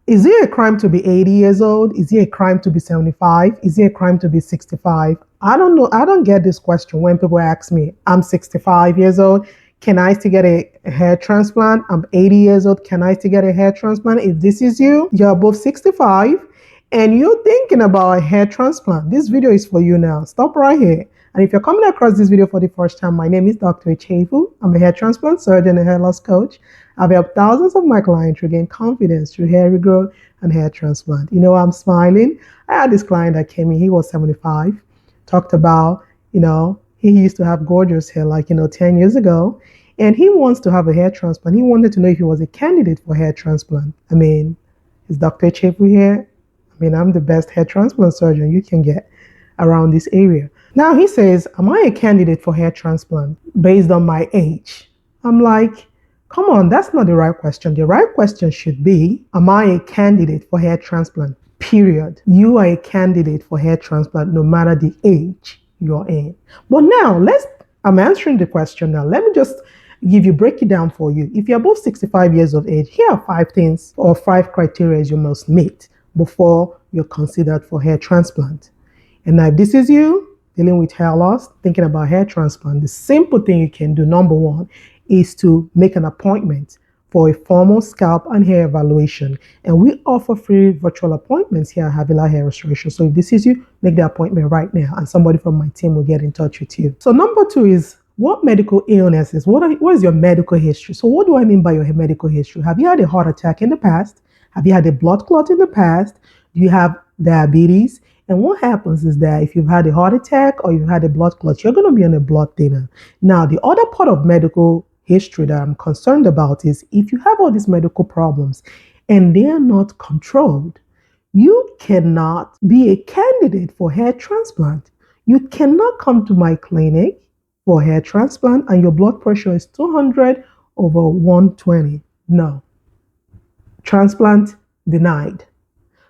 Is it a crime to be 80 years old? Is it a crime to be 75? Is it a crime to be 65? I don't know. I don't get this question when people ask me, I'm 65 years old. Can I still get a hair transplant? I'm 80 years old. Can I still get a hair transplant? If this is you, you're above 65 and you're thinking about a hair transplant, this video is for you now. Stop right here. And if you're coming across this video for the first time, my name is Dr. Echefu. I'm a hair transplant surgeon and hair loss coach. I've helped thousands of my clients regain confidence through hair regrowth and hair transplant. You know, I'm smiling. I had this client that came in, he was 75, talked about, he used to have gorgeous hair like, 10 years ago. And he wants to have a hair transplant. He wanted to know if he was a candidate for hair transplant. I mean, is Dr. Echefu here? I mean, I'm the best hair transplant surgeon you can get around this area. Now he says, am I a candidate for hair transplant based on my age? I'm like, come on, that's not the right question. The right question should be, am I a candidate for hair transplant? Period. You are a candidate for hair transplant no matter the age you're in. But now, I'm answering the question now. Let me just break it down for you. If you're above 65 years of age, here are 5 things or 5 criteria you must meet before you're considered for hair transplant. And now if this is you, dealing with hair loss, thinking about hair transplant, the simple thing you can do, number 1, is to make an appointment for a formal scalp and hair evaluation. And we offer free virtual appointments here at Havila Hair Restoration. So if this is you, make the appointment right now and somebody from my team will get in touch with you. So number 2 is, what medical illnesses? What is your medical history? So what do I mean by your medical history? Have you had a heart attack in the past? Have you had a blood clot in the past? Do you have diabetes? And what happens is that if you've had a heart attack or you've had a blood clot, you're going to be on a blood thinner. Now, the other part of medical history that I'm concerned about is if you have all these medical problems and they are not controlled, you cannot be a candidate for hair transplant. You cannot come to my clinic for hair transplant and your blood pressure is 200 over 120. No. Transplant denied.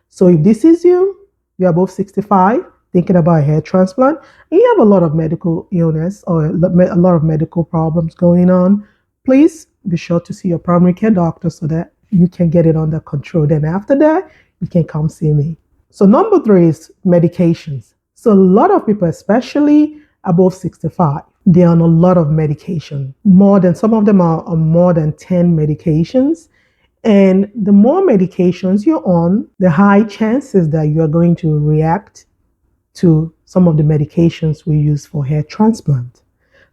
So if this is you, you're above 65, thinking about a hair transplant, and you have a lot of medical illness or a lot of medical problems going on, please be sure to see your primary care doctor so that you can get it under control. Then after that, you can come see me. So number 3 is medications. So a lot of people, especially above 65, they're on a lot of medication. Some of them are on more than 10 medications. And the more medications you're on, the high chances that you're going to react to some of the medications we use for hair transplant.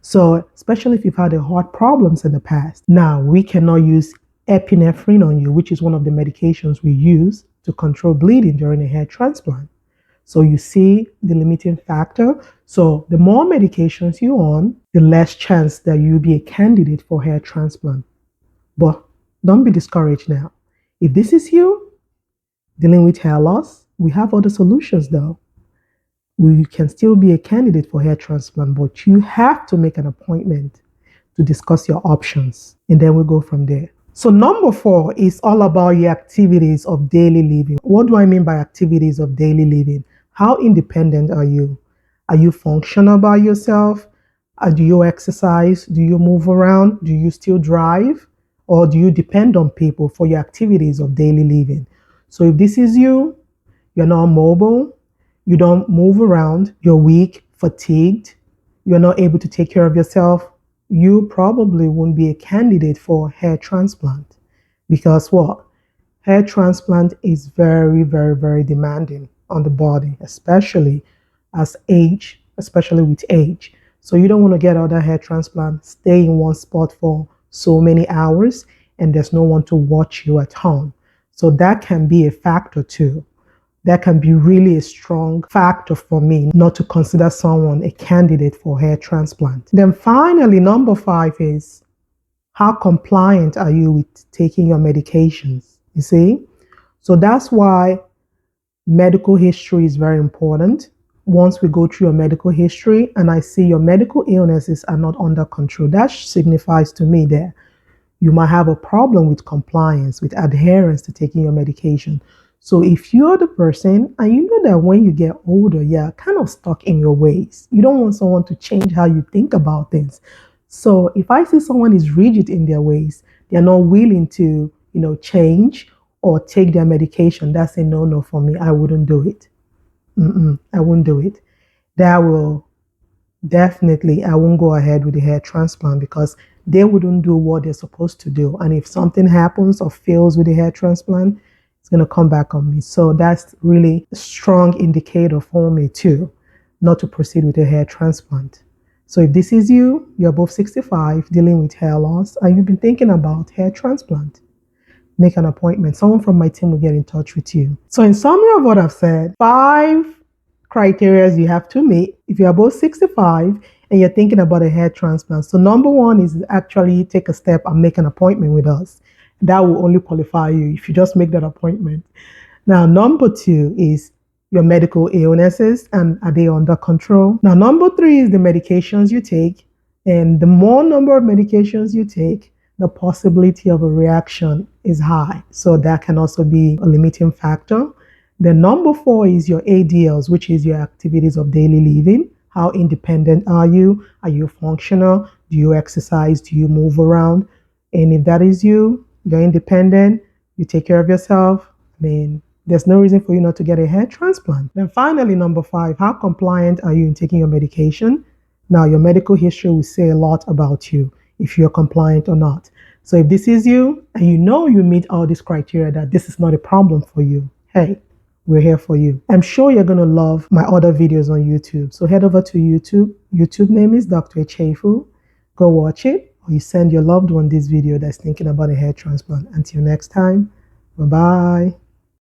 So especially if you've had heart problems in the past. Now, we cannot use epinephrine on you, which is one of the medications we use to control bleeding during a hair transplant. So you see the limiting factor. So the more medications you're on, the less chance that you'll be a candidate for hair transplant. But don't be discouraged now. If this is you, dealing with hair loss, we have other solutions though. You can still be a candidate for hair transplant, but you have to make an appointment to discuss your options. And then we'll go from there. So number 4 is all about your activities of daily living. What do I mean by activities of daily living? How independent are you? Are you functional by yourself? Do you exercise? Do you move around? Do you still drive? Or do you depend on people for your activities of daily living? So if this is you, you're not mobile, you don't move around, you're weak, fatigued, you're not able to take care of yourself, you probably won't be a candidate for hair transplant. Because what? Hair transplant is very, very, very demanding on the body, especially with age. So you don't want to get other hair transplant, stay in one spot for so many hours, and there's no one to watch you at home. So that can be a factor too. That can be really a strong factor for me not to consider someone a candidate for hair transplant. Then finally, number 5 is, how compliant are you with taking your medications? You see? So that's why medical history is very important. Once we go through your medical history and I see your medical illnesses are not under control, that signifies to me that you might have a problem with compliance, with adherence to taking your medication. So if you're the person and you know that when you get older, you're kind of stuck in your ways, you don't want someone to change how you think about things. So if I see someone is rigid in their ways, they're not willing to, change, or take their medication, that's a no-no for me. I wouldn't do it. I wouldn't do it. That will definitely, I won't go ahead with the hair transplant because they wouldn't do what they're supposed to do. And if something happens or fails with the hair transplant, it's going to come back on me. So that's really a strong indicator for me too, not to proceed with a hair transplant. So if this is you, you're above 65, dealing with hair loss, and you've been thinking about hair transplant, make an appointment. Someone from my team will get in touch with you. So in summary of what I've said, 5 criteria you have to meet if you're above 65 and you're thinking about a hair transplant. So number one is actually take a step and make an appointment with us. That will only qualify you if you just make that appointment. Now, number two is your medical illnesses and are they under control? Now, number three is the medications you take. And the more number of medications you take, the possibility of a reaction is high. So that can also be a limiting factor. The number four is your ADLs, which is your activities of daily living. How independent are you? Are you functional? Do you exercise? Do you move around? And if that is you, you're independent, you take care of yourself, there's no reason for you not to get a hair transplant. Then finally, number five, how compliant are you in taking your medication? Now, your medical history will say a lot about you if you're compliant or not. So if this is you and you know you meet all these criteria that this is not a problem for you, hey, we're here for you. I'm sure you're going to love my other videos on YouTube. So head over to YouTube. YouTube name is Dr. Echefu. Go watch it, or you send your loved one this video that's thinking about a hair transplant. Until next time, bye-bye.